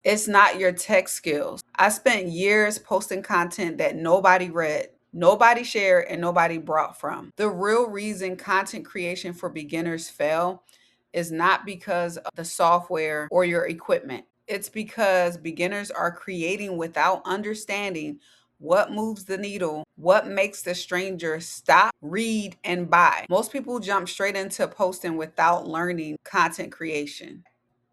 It's not your tech skills. I spent years posting content that nobody read, nobody shared, and nobody brought from. The real reason content creation for beginners fail is not because of the software or your equipment. It's because beginners are creating without understanding what moves the needle, what makes the stranger stop, read, and buy. Most people jump straight into posting without learning content creation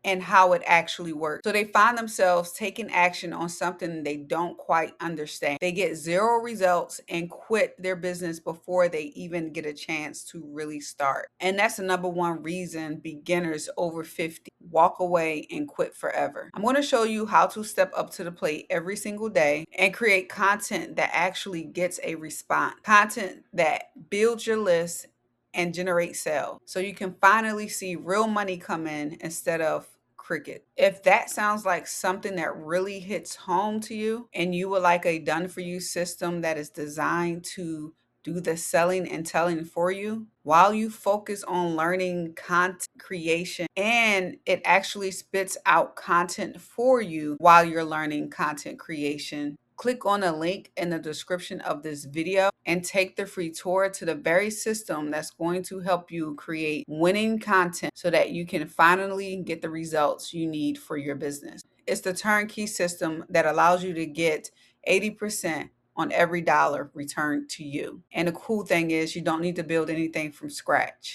and how it actually works. So they find themselves taking action on something they don't quite understand. They get zero results and quit their business before they even get a chance to really start. And that's the number one reason beginners over 50 walk away and quit forever. I'm going to show you how to step up to the plate every single day and create content that actually gets a response, content that builds your list and generate sales so you can finally see real money come in instead of cricket. If that sounds like something that really hits home to you and you would like a done for you system that is designed to do the selling and telling for you while you focus on learning content creation, and it actually spits out content for you while you're learning content creation, click on the link in the description of this video and take the free tour to the very system that's going to help you create winning content so that you can finally get the results you need for your business. It's the turnkey system that allows you to get 80% on every dollar returned to you. And the cool thing is you don't need to build anything from scratch.